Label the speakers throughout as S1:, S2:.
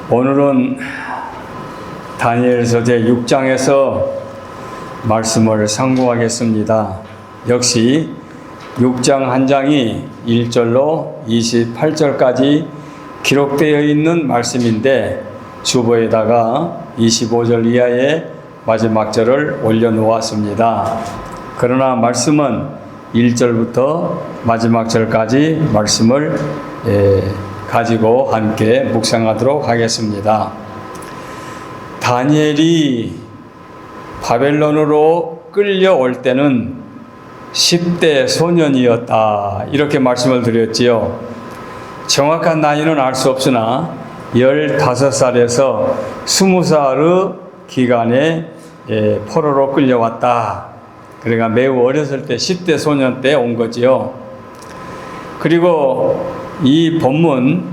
S1: 오늘은 다니엘서 제6장에서 말씀을 상고하겠습니다. 역시 6장 한 장이 1절로 28절까지 기록되어 있는 말씀인데 주보에다가 25절 이하의 마지막 절을 올려놓았습니다. 그러나 말씀은 1절부터 마지막 절까지 말씀을 가지고 함께 묵상하도록 하겠습니다. 다니엘이 바벨론으로 끌려올 때는 10대 소년이었다, 이렇게 말씀을 드렸지요. 정확한 나이는 알 수 없으나 15살에서 20살의 기간에 포로로 끌려왔다. 그러니까 매우 어렸을 때 10대 소년 때 온 거지요. 그리고 이 본문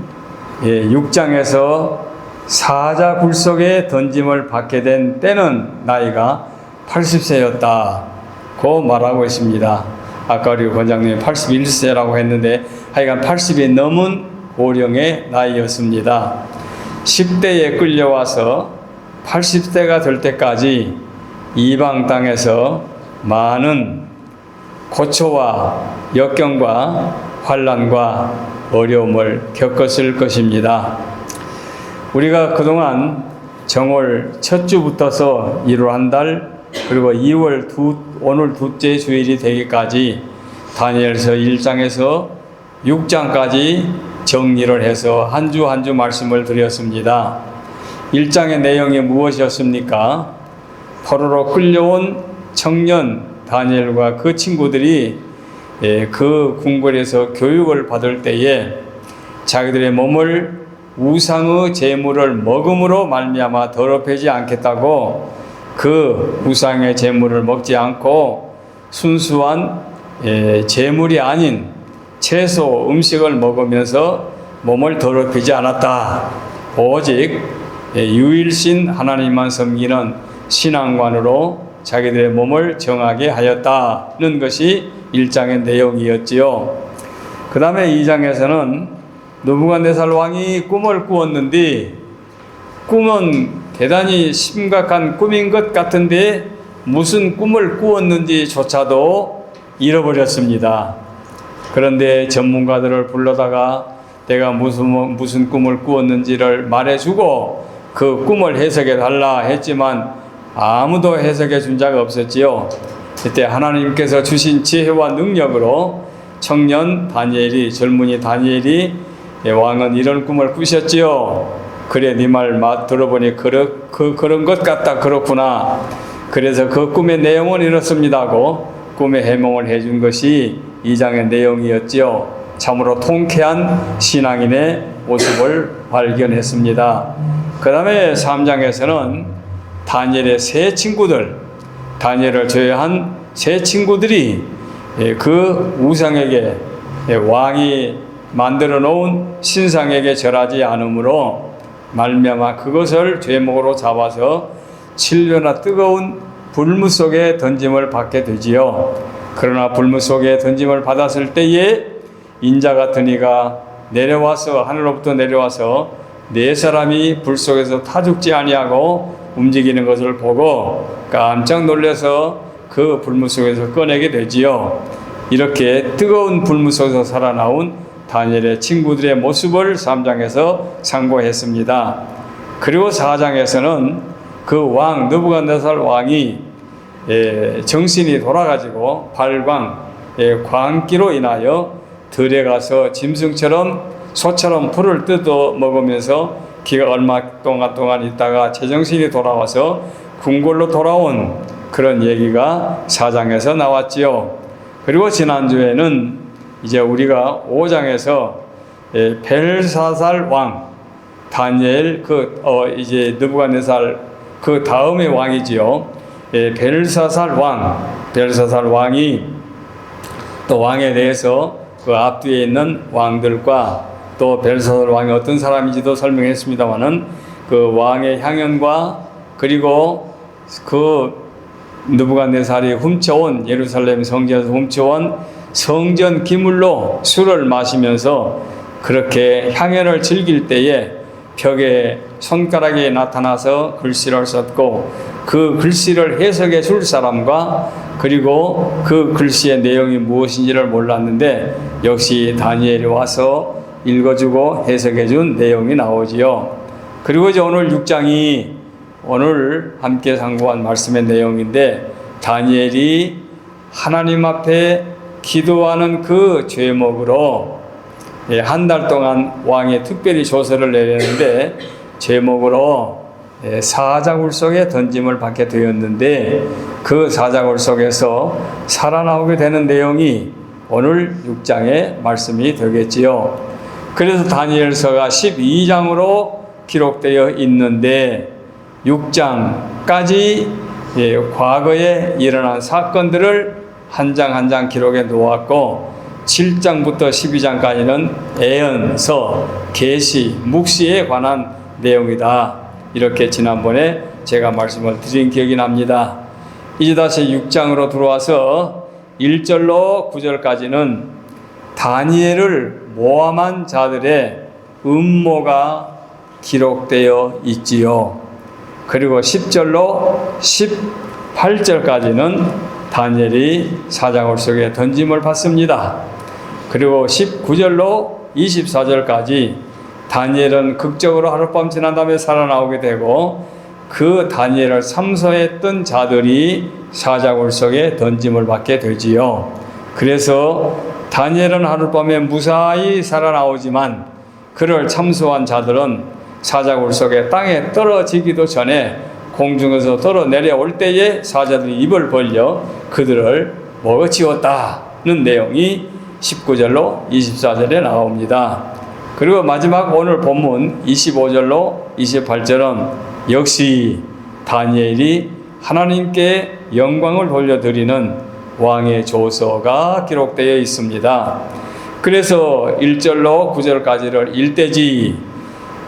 S1: 6장에서 사자 굴속에 던짐을 받게 된 때는 나이가 80세였다고 말하고 있습니다. 아까 우리 권장님이 81세라고 했는데 하여간 80이 넘은 고령의 나이였습니다. 10대에 끌려와서 80세가 될 때까지 이방 땅에서 많은 고초와 역경과 환난과 어려움을 겪었을 것입니다. 우리가 그동안 정월 첫 주부터서 1월 한 달, 그리고 2월 오늘 둘째 주일이 되기까지 다니엘서 1장에서 6장까지 정리를 해서 한 주 한 주 말씀을 드렸습니다. 1장의 내용이 무엇이었습니까? 포로로 끌려온 청년 다니엘과 그 친구들이 그 궁궐에서 교육을 받을 때에 자기들의 몸을 우상의 제물을 먹음으로 말미암아 더럽히지 않겠다고 그 우상의 제물을 먹지 않고 순수한 제물이 아닌 채소 음식을 먹으면서 몸을 더럽히지 않았다. 오직 유일신 하나님만 섬기는 신앙관으로 자기들의 몸을 정하게 하였다는 것이 1장의 내용이었지요. 그 다음에 2장에서는 느부갓네살 왕이 꿈을 꾸었는데 꿈은 대단히 심각한 꿈인 것 같은데 무슨 꿈을 꾸었는지조차도 잃어버렸습니다. 그런데 전문가들을 불러다가 내가 무슨 꿈을 꾸었는지를 말해주고 그 꿈을 해석해 달라 했지만 아무도 해석해 준 자가 없었지요. 그때 하나님께서 주신 지혜와 능력으로 청년 다니엘이, 젊은이 다니엘이 왕은 이런 꿈을 꾸셨지요. 그래, 네 말 들어보니 그런 것 같다, 그렇구나. 그래서 그 꿈의 내용은 이렇습니다 하고 꿈의 해몽을 해준 것이 2장의 내용이었지요. 참으로 통쾌한 신앙인의 모습을 발견했습니다. 그 다음에 3장에서는 다니엘의 세 친구들, 다니엘을 제외한 세 친구들이 그 우상에게, 왕이 만들어 놓은 신상에게 절하지 않으므로 말미암아 그것을 죄목으로 잡아서 질려나 뜨거운 불무 속에 던짐을 받게 되지요. 그러나 불무 속에 던짐을 받았을 때에 인자 같은 이가 하늘로부터 내려와서 네 사람이 불 속에서 타 죽지 아니하고 움직이는 것을 보고 깜짝 놀라서 그 불무 속에서 꺼내게 되지요. 이렇게 뜨거운 불무 속에서 살아나온 다니엘의 친구들의 모습을 3장에서 상고했습니다. 그리고 4장에서는 그 왕 느부갓네살 왕이 정신이 돌아가지고 발광, 광기로 인하여 들에 가서 짐승처럼 소처럼 풀을 뜯어 먹으면서 기가 얼마 동안 있다가 제정신이 돌아와서 궁궐로 돌아온 그런 얘기가 4장에서 나왔지요. 그리고 지난주에는 이제 우리가 5장에서 벨사살 왕, 다니엘 이제 느부갓네살 그 다음의 왕이지요. 벨사살 왕이 또 왕에 대해서 그 앞뒤에 있는 왕들과 또 벨사살 왕이 어떤 사람인지도 설명했습니다만은 그 왕의 향연과 그리고 그 느부갓네살이 훔쳐온 예루살렘 성전에서 훔쳐온 성전 기물로 술을 마시면서 그렇게 향연을 즐길 때에 벽에 손가락이 나타나서 글씨를 썼고 그 글씨를 해석해 줄 사람과 그리고 그 글씨의 내용이 무엇인지를 몰랐는데 역시 다니엘이 와서 읽어주고 해석해 준 내용이 나오지요. 그리고 이제 오늘 6장이 오늘 함께 상고한 말씀의 내용인데 다니엘이 하나님 앞에 기도하는 그 제목으로 한 달 동안 왕이 특별히 조서를 내렸는데 제목으로 사자굴 속에 던짐을 받게 되었는데 그 사자굴 속에서 살아나오게 되는 내용이 오늘 6장의 말씀이 되겠지요. 그래서 다니엘서가 12장으로 기록되어 있는데 6장까지 과거에 일어난 사건들을 한 장 한 장 기록해 놓았고 7장부터 12장까지는 예언서, 계시, 묵시에 관한 내용이다. 이렇게 지난번에 제가 말씀을 드린 기억이 납니다. 이제 다시 6장으로 들어와서 1절로 9절까지는 다니엘을 모함한 자들의 음모가 기록되어 있지요. 그리고 10절로 18절까지는 다니엘이 사자굴 속에 던짐을 받습니다. 그리고 19절로 24절까지 다니엘은 극적으로 하룻밤 지난 다음에 살아나오게 되고 그 다니엘을 참소했던 자들이 사자굴 속에 던짐을 받게 되지요. 그래서 다니엘은 하룻밤에 무사히 살아나오지만 그를 참소한 자들은 사자굴 속에 땅에 떨어지기도 전에 공중에서 떨어 내려올 때에 사자들이 입을 벌려 그들을 먹어치웠다는 내용이 19절로 24절에 나옵니다. 그리고 마지막 오늘 본문 25절로 28절은 역시 다니엘이 하나님께 영광을 돌려드리는 왕의 조서가 기록되어 있습니다. 그래서 1절로 9절까지를 일대지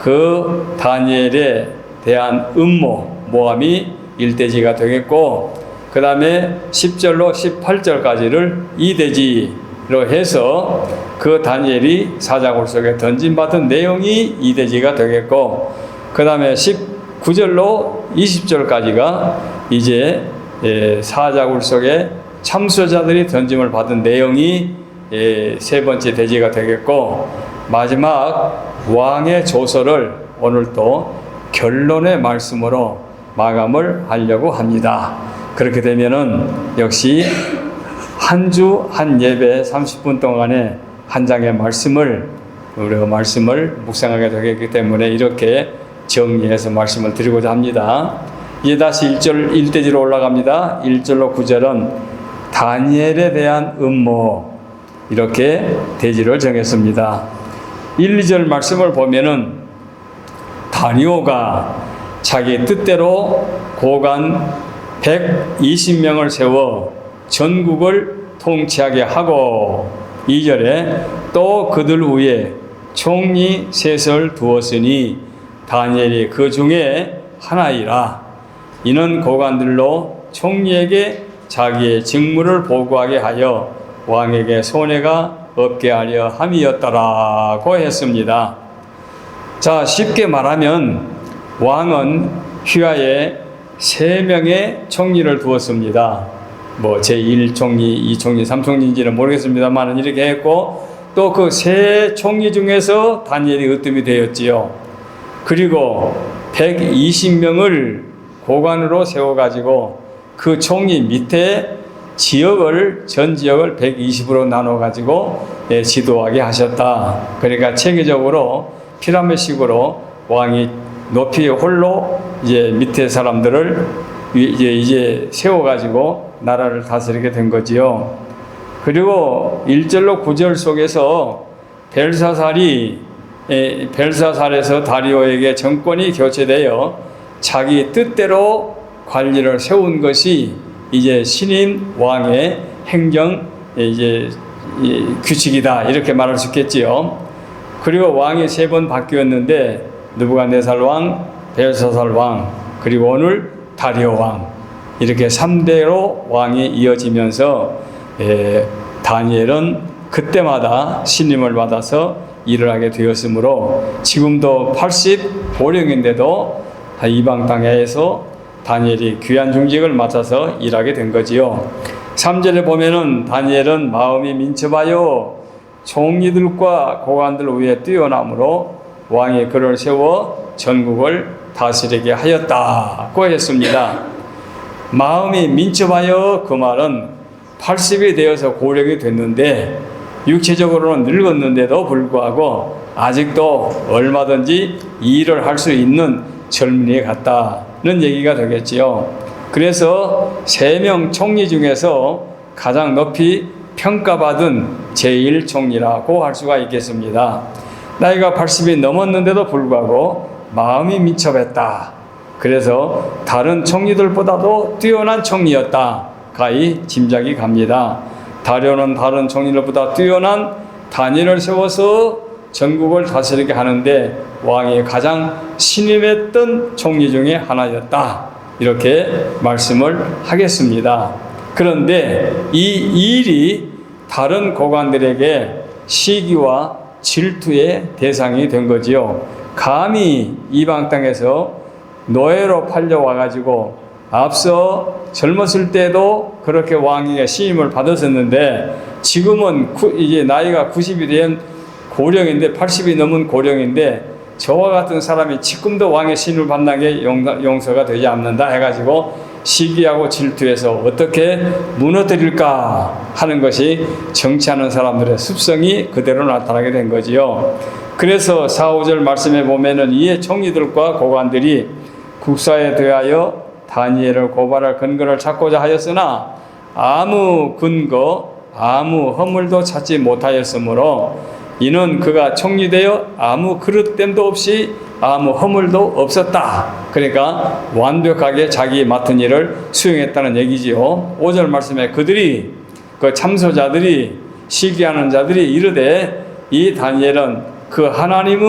S1: 그 다니엘에 대한 음모, 모함이 일대지가 되겠고 그 다음에 10절로 18절까지를 이대지로 해서 그 다니엘이 사자굴 속에 던짐받은 내용이 이대지가 되겠고 그 다음에 19절로 20절까지가 이제 사자굴 속에 참수자들이 던짐을 받은 내용이 세 번째 대지가 되겠고 마지막 왕의 조서를 오늘 또 결론의 말씀으로 마감을 하려고 합니다. 그렇게 되면은 역시 한 주 한 예배 30분 동안에 한 장의 말씀을 우리가 말씀을 묵상하게 되겠기 때문에 이렇게 정리해서 말씀을 드리고자 합니다. 이제 다시 1대지로 올라갑니다. 1절로 9절은 다니엘에 대한 음모 이렇게 대지를 정했습니다. 1, 2절 말씀을 보면은 다리오가 자기 뜻대로 고관 120명을 세워 전국을 통치하게 하고 2절에 또 그들 위에 총리 셋을 두었으니 다니엘이 그 중에 하나이라. 이는 고관들로 총리에게 자기의 직무를 보고하게 하여 왕에게 손해가 없게 하려 함이었더라고 했습니다. 자, 쉽게 말하면 왕은 휘하에 3명의 총리를 두었습니다. 뭐 제1총리, 2총리, 3총리인지는 모르겠습니다만 이렇게 했고 또 그 3총리 중에서 다니엘이 으뜸이 되었지요. 그리고 120명을 고관으로 세워가지고 그 총리 밑에 전 지역을 120으로 나눠가지고 지도하게 하셨다. 그러니까 체계적으로 피라미드식으로 왕이 높이 홀로 이제 밑에 사람들을 이제 세워가지고 나라를 다스리게 된 거지요. 그리고 1절로 9절 속에서 벨사살에서 다리오에게 정권이 교체되어 자기 뜻대로 관리를 세운 것이 이제 신임 왕의 행정 이제 규칙이다 이렇게 말할 수 있겠지요. 그리고 왕이 3번 바뀌었는데 느부갓네살 왕, 벨사살 왕, 그리고 오늘 다리오 왕 이렇게 3대로 왕이 이어지면서 다니엘은 그때마다 신임을 받아서 일을 하게 되었으므로 지금도 80고령인데도 이방 땅에서 다니엘이 귀한 중직을 맡아서 일하게 된 거지요. 3절에 보면은 다니엘은 마음이 민첩하여 총리들과 고관들 위에 뛰어남으로 왕이 그를 세워 전국을 다스리게 하였다고 했습니다. 마음이 민첩하여 그 말은 80이 되어서 고령이 됐는데 육체적으로는 늙었는데도 불구하고 아직도 얼마든지 일을 할 수 있는 젊은이 같다는 얘기가 되겠지요. 그래서 3명 총리 중에서 가장 높이 평가받은 제1총리라고 할 수가 있겠습니다. 나이가 80이 넘었는데도 불구하고 마음이 민첩했다. 그래서 다른 총리들보다도 뛰어난 총리였다. 가히 짐작이 갑니다. 다려는 다른 총리들보다 뛰어난 다니엘을 세워서 전국을 다스리게 하는데 왕이 가장 신임했던 총리 중에 하나였다. 이렇게 말씀을 하겠습니다. 그런데 이 일이 다른 고관들에게 시기와 질투의 대상이 된 거지요. 감히 이방 땅에서 노예로 팔려와가지고 앞서 젊었을 때도 그렇게 왕에게 신임을 받았었는데 지금은 이제 나이가 90이 된 고령인데 80이 넘은 고령인데 저와 같은 사람이 지금도 왕의 신임을 받는 게 용서가 되지 않는다 해가지고 시기하고 질투해서 어떻게 무너뜨릴까 하는 것이 정치하는 사람들의 습성이 그대로 나타나게 된 거지요. 그래서 4, 5절 말씀에 보면은 이에 총리들과 고관들이 국사에 대하여 다니엘을 고발할 근거를 찾고자 하였으나 아무 근거, 아무 허물도 찾지 못하였으므로 이는 그가 총리되어 아무 그릇됨도 없이 아무 허물도 없었다. 그러니까 완벽하게 자기 맡은 일을 수행했다는 얘기지요. 5절 말씀에 그들이 그 참소자들이 시기하는 자들이 이르되 이 다니엘은 그 하나님의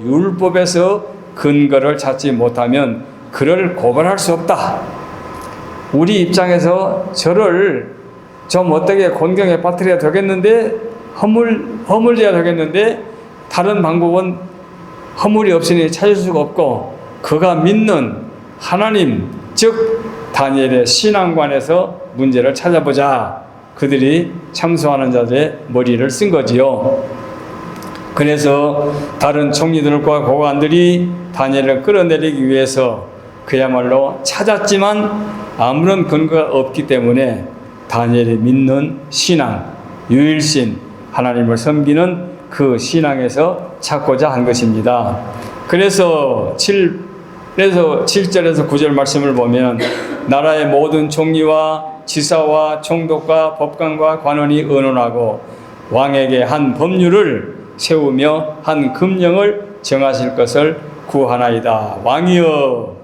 S1: 율법에서 근거를 찾지 못하면 그를 고발할 수 없다. 우리 입장에서 저를 좀 어떻게 곤경에 빠뜨려야 되겠는데 허물려야 되겠는데 다른 방법은 허물이 없으니 찾을 수가 없고 그가 믿는 하나님 즉 다니엘의 신앙관에서 문제를 찾아보자. 그들이 참소하는 자들의 머리를 쓴 거지요. 그래서 다른 총리들과 고관들이 다니엘을 끌어내리기 위해서 그야말로 찾았지만 아무런 근거가 없기 때문에 다니엘이 믿는 신앙, 유일신 하나님을 섬기는 그 신앙에서 찾고자 한 것입니다. 그래서 7절에서 9절 말씀을 보면 나라의 모든 총리와 지사와 총독과 법관과 관원이 의논하고 왕에게 한 법률을 세우며 한 금령을 정하실 것을 구하나이다. 왕이여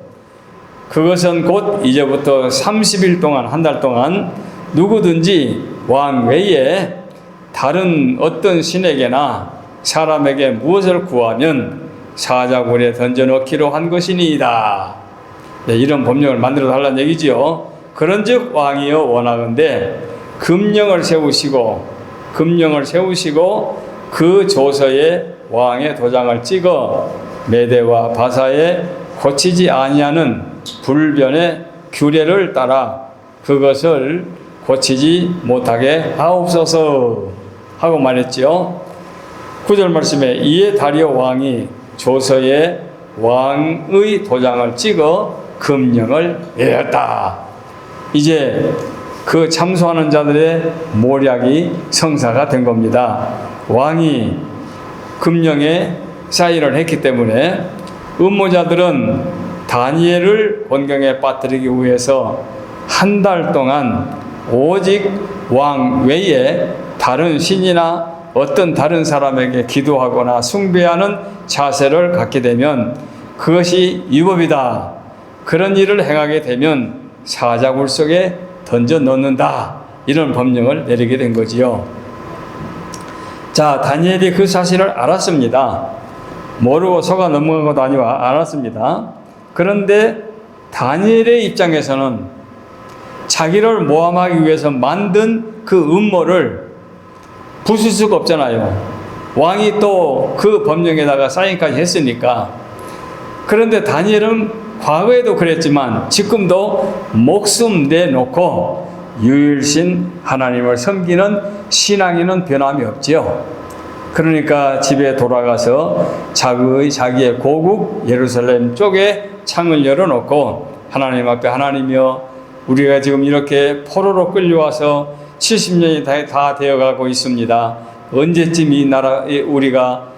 S1: 그것은 곧 이제부터 30일 동안 한 달 동안 누구든지 왕 외에 다른 어떤 신에게나 사람에게 무엇을 구하면 사자굴에 던져 넣기로 한 것이니이다. 네, 이런 법령을 만들어 달라는 얘기지요. 그런즉 왕이여 원하건대 금령을 세우시고 그 조서에 왕의 도장을 찍어 메대와 바사에 고치지 아니하는 불변의 규례를 따라 그것을 고치지 못하게 하옵소서 하고 말했지요. 9절 말씀에 이에 다리오 왕이 조서에 왕의 도장을 찍어 금령을 내렸다. 이제 그 참소하는 자들의 모략이 성사가 된 겁니다. 왕이 금령에 사인을 했기 때문에 음모자들은 다니엘을 곤경에 빠뜨리기 위해서 한 달 동안 오직 왕 외에 다른 신이나 어떤 다른 사람에게 기도하거나 숭배하는 자세를 갖게 되면 그것이 위법이다. 그런 일을 행하게 되면 사자굴 속에 던져 넣는다. 이런 법령을 내리게 된 거지요. 자, 다니엘이 그 사실을 알았습니다. 모르고 속아 넘어간 것도 아니고 알았습니다. 그런데 다니엘의 입장에서는 자기를 모함하기 위해서 만든 그 음모를 부술 수가 없잖아요. 왕이 또 그 법령에다가 사인까지 했으니까. 그런데 다니엘은 과거에도 그랬지만 지금도 목숨 내놓고 유일신 하나님을 섬기는 신앙인은 변함이 없지요. 그러니까 집에 돌아가서 자기의 고국 예루살렘 쪽에 창을 열어놓고 하나님 앞에, 하나님이여, 우리가 지금 이렇게 포로로 끌려와서 70년이 다 되어가고 있습니다. 언제쯤 이 나라에 우리가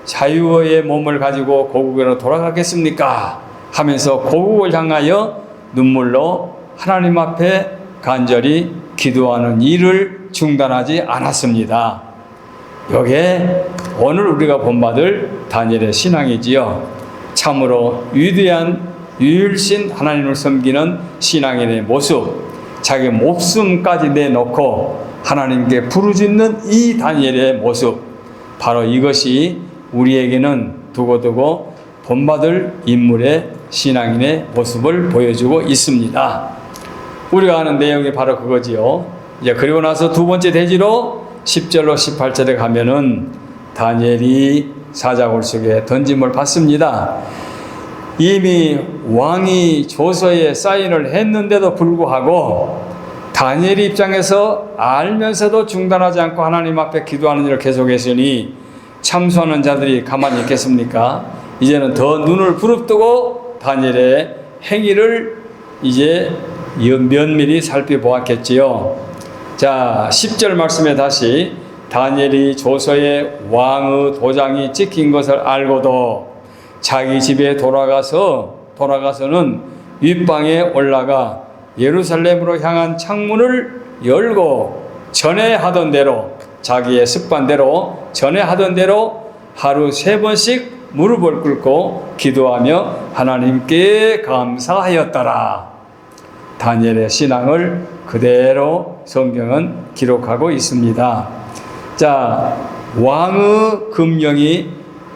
S1: 자유의 몸을 가지고 고국으로 돌아가겠습니까? 하면서 고국을 향하여 눈물로 하나님 앞에 간절히 기도하는 일을 중단하지 않았습니다. 이게 오늘 우리가 본받을 다니엘의 신앙이지요. 참으로 위대한 유일신 하나님을 섬기는 신앙인의 모습, 자기 목숨까지 내놓고 하나님께 부르짖는 이 다니엘의 모습, 바로 이것이 우리에게는 두고두고 본받을 인물의 신앙인의 모습을 보여주고 있습니다. 우리가 아는 내용이 바로 그거지요. 이제 그리고 나서 두 번째 대지로 10절로 18절에 가면은 다니엘이 사자굴 속에 던짐을 받습니다. 이미 왕이 조서에 사인을 했는데도 불구하고 다니엘 입장에서 알면서도 중단하지 않고 하나님 앞에 기도하는 일을 계속했으니 참소하는 자들이 가만히 있겠습니까? 이제는 더 눈을 부릅뜨고 다니엘의 행위를 이제 면밀히 살펴보았겠지요. 자, 10절 말씀에 다시 다니엘이 조서에 왕의 도장이 찍힌 것을 알고도 자기 집에 돌아가서는 윗방에 올라가 예루살렘으로 향한 창문을 열고 전에 하던 대로, 자기의 습관대로 전에 하던 대로 하루 3번씩 무릎을 꿇고 기도하며 하나님께 감사하였더라. 다니엘의 신앙을 그대로 성경은 기록하고 있습니다. 자, 왕의 금령이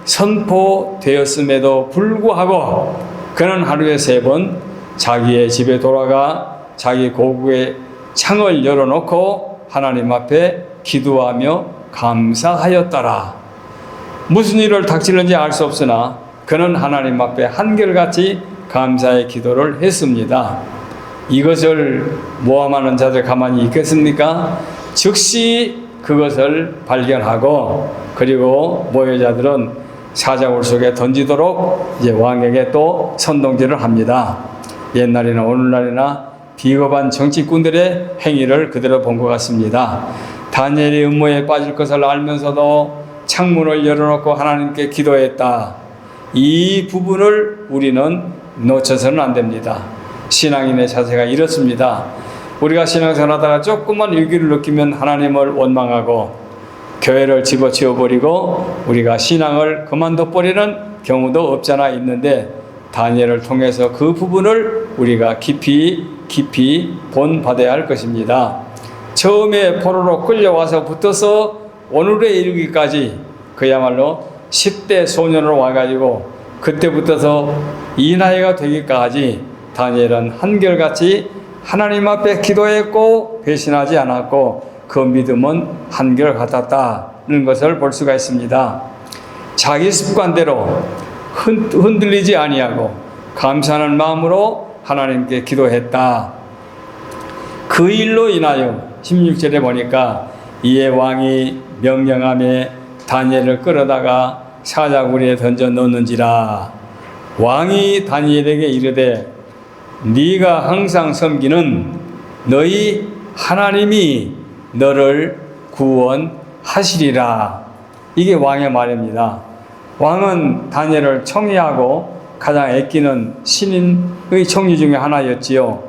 S1: 선포되었음에도 불구하고 그는 하루에 3번 자기의 집에 돌아가 자기 고국의 창을 열어놓고 하나님 앞에 기도하며 감사하였더라. 무슨 일을 닥치는지 알 수 없으나 그는 하나님 앞에 한결같이 감사의 기도를 했습니다. 이것을 모함하는 자들 가만히 있겠습니까? 즉시 그것을 발견하고 그리고 모여자들은 사자굴 속에 던지도록 이제 왕에게 또 선동질을 합니다. 옛날이나 오늘날이나 비겁한 정치꾼들의 행위를 그대로 본 것 같습니다. 다니엘이 음모에 빠질 것을 알면서도 창문을 열어놓고 하나님께 기도했다. 이 부분을 우리는 놓쳐서는 안 됩니다. 신앙인의 자세가 이렇습니다. 우리가 신앙생활하다가 조금만 위기를 느끼면 하나님을 원망하고 교회를 집어치워버리고 우리가 신앙을 그만둬버리는 경우도 없잖아 있는데 다니엘을 통해서 그 부분을 우리가 깊이 본받아야 할 것입니다. 처음에 포로로 끌려와서 붙어서 오늘에 이르기까지 그야말로 10대 소년으로 와가지고 그때부터서 이 나이가 되기까지 다니엘은 한결같이 하나님 앞에 기도했고 배신하지 않았고 그 믿음은 한결같았다는 것을 볼 수가 있습니다. 자기 습관대로 흔들리지 아니하고 감사하는 마음으로 하나님께 기도했다. 그 일로 인하여 16절에 보니까 이에 왕이 명령하며 다니엘을 끌어다가 사자굴에 던져 넣는지라. 왕이 다니엘에게 이르되 네가 항상 섬기는 너희 하나님이 너를 구원하시리라. 이게 왕의 말입니다. 왕은 다니엘을 청리하고 가장 아끼는 신인의 청리 중에 하나였지요.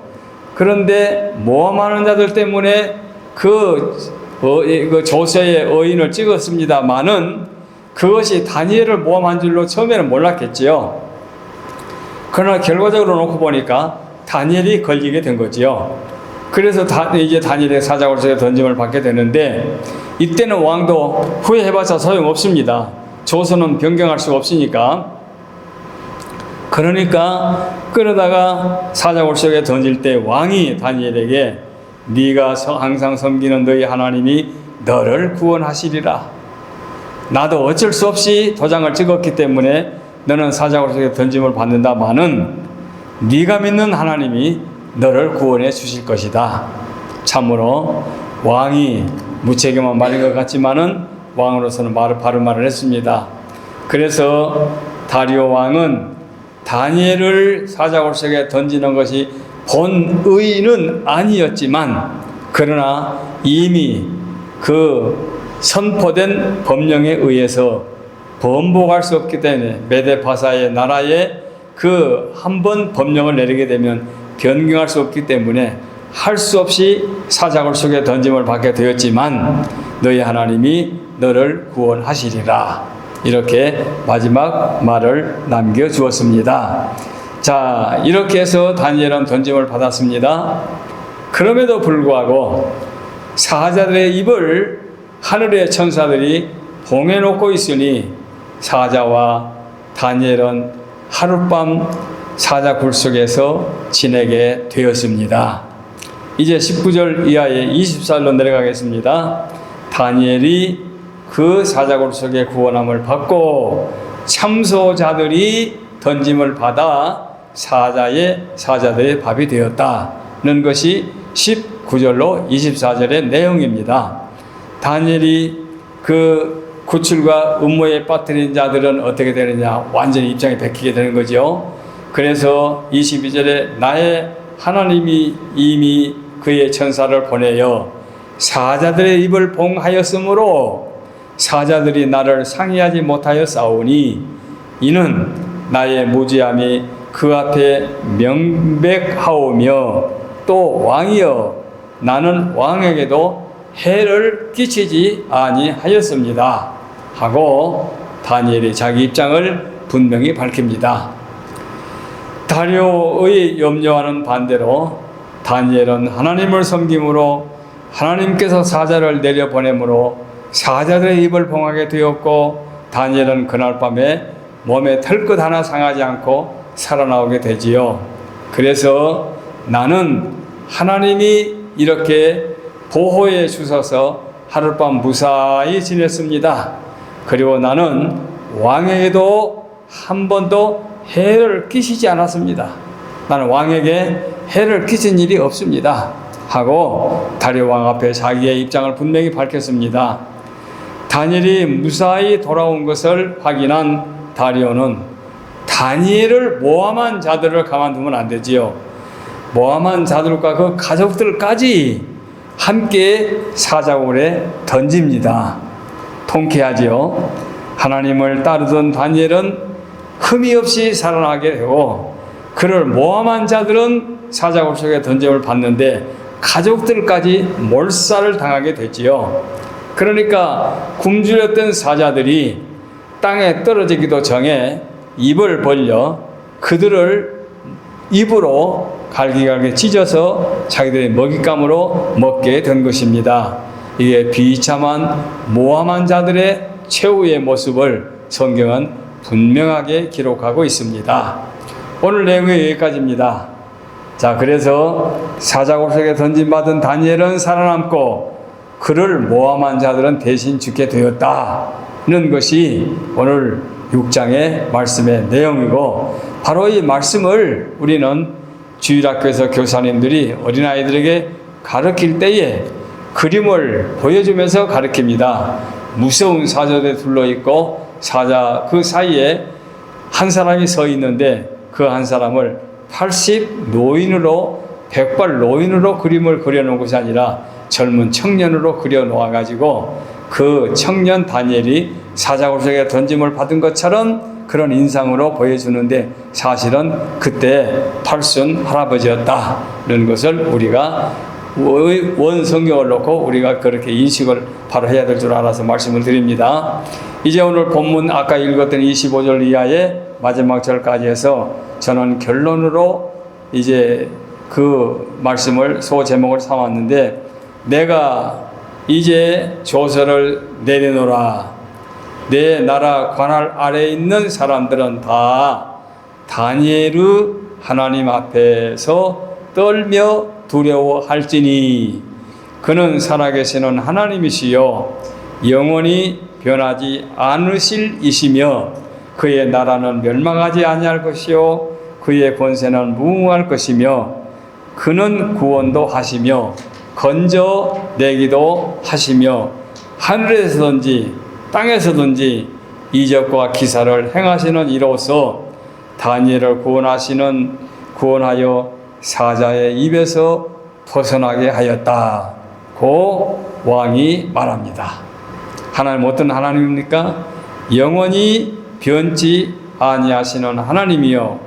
S1: 그런데 모함하는 자들 때문에 그 조서의 의인을 찍었습니다마는 그것이 다니엘을 모함한 줄로 처음에는 몰랐겠지요. 그러나 결과적으로 놓고 보니까 다니엘이 걸리게 된 거지요. 그래서 이제 다니엘의 사자굴 속에 던짐을 받게 되는데 이때는 왕도 후회해봤자 소용없습니다. 조서는 변경할 수가 없으니까. 그러니까 끌어다가 사자굴 속에 던질 때 왕이 다니엘에게 네가 항상 섬기는 너희 하나님이 너를 구원하시리라. 나도 어쩔 수 없이 도장을 찍었기 때문에 너는 사자굴 속에 던짐을 받는다마는 네가 믿는 하나님이 너를 구원해 주실 것이다. 참으로 왕이 무책임한 말인 것 같지만은 왕으로서는 바른 말을 했습니다. 그래서 다리오 왕은 다니엘을 사자굴 속에 던지는 것이 본의는 아니었지만, 그러나 이미 그 선포된 법령에 의해서 번복할 수 없기 때문에 메데파사의 나라에 그 한 번 법령을 내리게 되면 변경할 수 없기 때문에 할 수 없이 사자굴 속에 던짐을 받게 되었지만 너희 하나님이 너를 구원하시리라. 이렇게 마지막 말을 남겨주었습니다. 자, 이렇게 해서 다니엘은 던짐을 받았습니다. 그럼에도 불구하고 사자들의 입을 하늘의 천사들이 봉해놓고 있으니 사자와 다니엘은 하룻밤 사자굴 속에서 지내게 되었습니다. 이제 19절 이하의 24절로 내려가겠습니다. 다니엘이 그 사자굴 속에 구원함을 받고 참소자들이 던짐을 받아 사자들의 밥이 되었다는 것이 19절로 24절의 내용입니다. 다니엘이 그 구출과 음모에 빠뜨린 자들은 어떻게 되느냐, 완전히 입장이 베끼게 되는 거죠. 그래서 22절에 나의 하나님이 이미 그의 천사를 보내어 사자들의 입을 봉하였으므로 사자들이 나를 상의하지 못하여 싸우니 이는 나의 무지함이 그 앞에 명백하오며 또 왕이여 나는 왕에게도 해를 끼치지 아니하였습니다 하고 다니엘이 자기 입장을 분명히 밝힙니다. 다리오의 염려와는 반대로 다니엘은 하나님을 섬김으로 하나님께서 사자를 내려보내므로 사자들의 입을 봉하게 되었고 다니엘은 그날 밤에 몸에 털끝 하나 상하지 않고 살아나오게 되지요. 그래서 나는 하나님이 이렇게 보호해 주셔서 하룻밤 무사히 지냈습니다. 그리고 나는 왕에게도 한 번도 해를 끼치지 않았습니다. 나는 왕에게 해를 끼친 일이 없습니다 하고 다리오 왕 앞에 자기의 입장을 분명히 밝혔습니다. 다니엘이 무사히 돌아온 것을 확인한 다리오는 다니엘을 모함한 자들을 가만두면 안 되지요. 모함한 자들과 그 가족들까지 함께 사자굴에 던집니다. 통쾌하지요. 하나님을 따르던 다니엘은 흠이 없이 살아나게 되고 그를 모함한 자들은 사자굴 속에 던짐을 받는데 가족들까지 몰살을 당하게 되지요. 그러니까 굶주렸던 사자들이 땅에 떨어지기도 전에 입을 벌려 그들을 입으로 갈기갈기 찢어서 자기들의 먹잇감으로 먹게 된 것입니다. 이게 비참한 모함한 자들의 최후의 모습을 성경은 분명하게 기록하고 있습니다. 오늘 내용은 여기까지입니다. 자, 그래서 사자굴 속에 던짐받은 다니엘은 살아남고 그를 모함한 자들은 대신 죽게 되었다는 것이 오늘 6장의 말씀의 내용이고, 바로 이 말씀을 우리는 주일학교에서 교사님들이 어린아이들에게 가르칠 때에 그림을 보여주면서 가르칩니다. 무서운 사자들에 둘러있고 사자 그 사이에 한 사람이 서 있는데 그 한 사람을 80 노인으로 100발 노인으로 그림을 그려놓은 것이 아니라 젊은 청년으로 그려놓아 가지고 그 청년 다니엘이 사자굴 속에 던짐을 받은 것처럼 그런 인상으로 보여주는데 사실은 그때 팔순 할아버지였다는 것을 우리가 원 성경을 놓고 우리가 그렇게 인식을 바로 해야 될 줄 알아서 말씀을 드립니다. 이제 오늘 본문 아까 읽었던 25절 이하의 마지막 절까지 해서 저는 결론으로 이제 그 말씀을 소제목을 삼았는데, 내가 이제 조서를 내려놓으라. 내 나라 관할 아래에 있는 사람들은 다 다니엘의 하나님 앞에서 떨며 두려워할지니 그는 살아계시는 하나님이시요 영원히 변하지 않으실 이시며 그의 나라는 멸망하지 아니할 것이요 그의 권세는 무궁할 것이며 그는 구원도 하시며 건져내기도 하시며 하늘에서든지 땅에서든지 이적과 기사를 행하시는 이로써 다니엘을 구원하여 사자의 입에서 벗어나게 하였다고 왕이 말합니다. 하나님 어떤 하나님입니까? 영원히 변치 아니하시는 하나님이요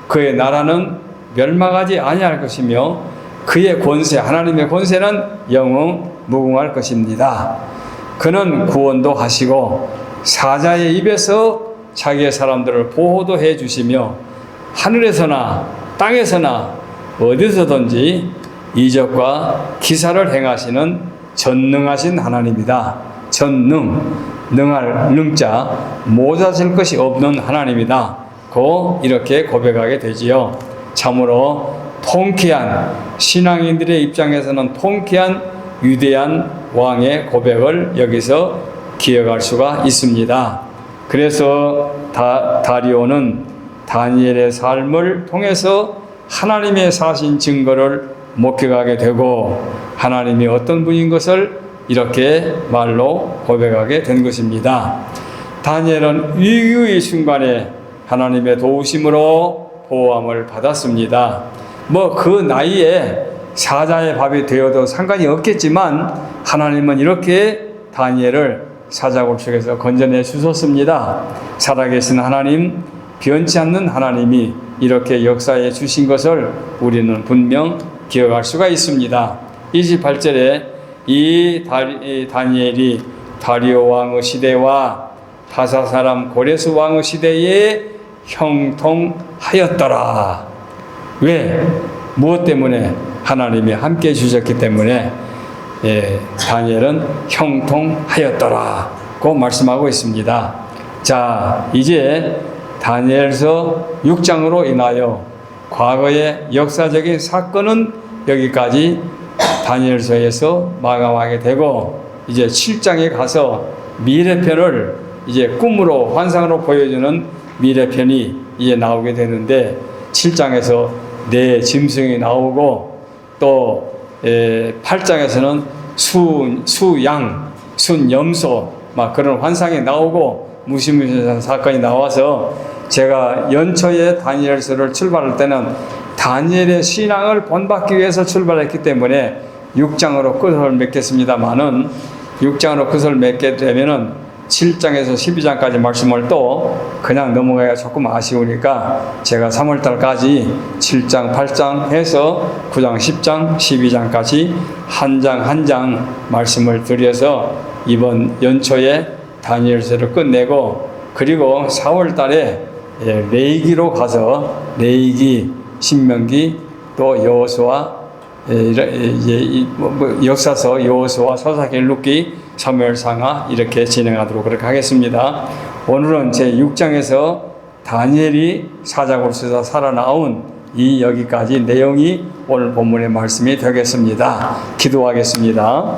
S1: 그의 나라는 멸망하지 아니할 것이며 그의 권세, 하나님의 권세는 영원 무궁할 것입니다. 그는 구원도 하시고 사자의 입에서 자기의 사람들을 보호도 해 주시며 하늘에서나 땅에서나 어디서든지 이적과 기사를 행하시는 전능하신 하나님이다. 전능, 능할 능자, 모자질 것이 없는 하나님이다. 고 이렇게 고백하게 되지요. 참으로 통쾌한 신앙인들의 입장에서는 통쾌한 위대한 왕의 고백을 여기서 기억할 수가 있습니다. 그래서 다리오는 다니엘의 삶을 통해서 하나님의 사신 증거를 목격하게 되고 하나님이 어떤 분인 것을 이렇게 말로 고백하게 된 것입니다. 다니엘은 위기의 순간에 하나님의 도우심으로 보호함을 받았습니다. 그 나이에 사자의 밥이 되어도 상관이 없겠지만 하나님은 이렇게 다니엘을 사자굴 속에서 건져내 주셨습니다. 살아계신 하나님, 변치 않는 하나님이 이렇게 역사해 주신 것을 우리는 분명 기억할 수가 있습니다. 28절에 이 다니엘이 다리오 왕의 시대와 바사 사람 고레스 왕의 시대에 형통하였더라. 왜? 무엇 때문에? 하나님이 함께 해주셨기 때문에 다니엘은 형통하였더라고 말씀하고 있습니다. 자, 이제 다니엘서 6장으로 인하여 과거의 역사적인 사건은 여기까지 다니엘서에서 마감하게 되고 이제 7장에 가서 미래편을 이제 꿈으로 환상으로 보여주는 미래편이 이제 나오게 되는데 7장에서 네 짐승이 나오고 또 8장에서는 수양, 순염소 막 그런 환상이 나오고 무시무시한 사건이 나와서 제가 연초에 다니엘서를 출발할 때는 다니엘의 신앙을 본받기 위해서 출발했기 때문에 6장으로 끝을 맺겠습니다만은 6장으로 끝을 맺게 되면은 7장에서 12장까지 말씀을 또 그냥 넘어가기가 조금 아쉬우니까 제가 3월달까지 7장, 8장 해서 9장, 10장, 12장까지 한 장 말씀을 드려서 이번 연초에 다니엘서를 끝내고 그리고 4월달에 레위기로 가서 레위기, 신명기 또 여호수아 역사서 여호수아, 사사기, 룻기, 사무엘상하 이렇게 진행하도록 그렇게 하겠습니다. 오늘은 제 6장에서 다니엘이 사자굴에서 살아나온 이 여기까지 내용이 오늘 본문의 말씀이 되겠습니다. 기도하겠습니다.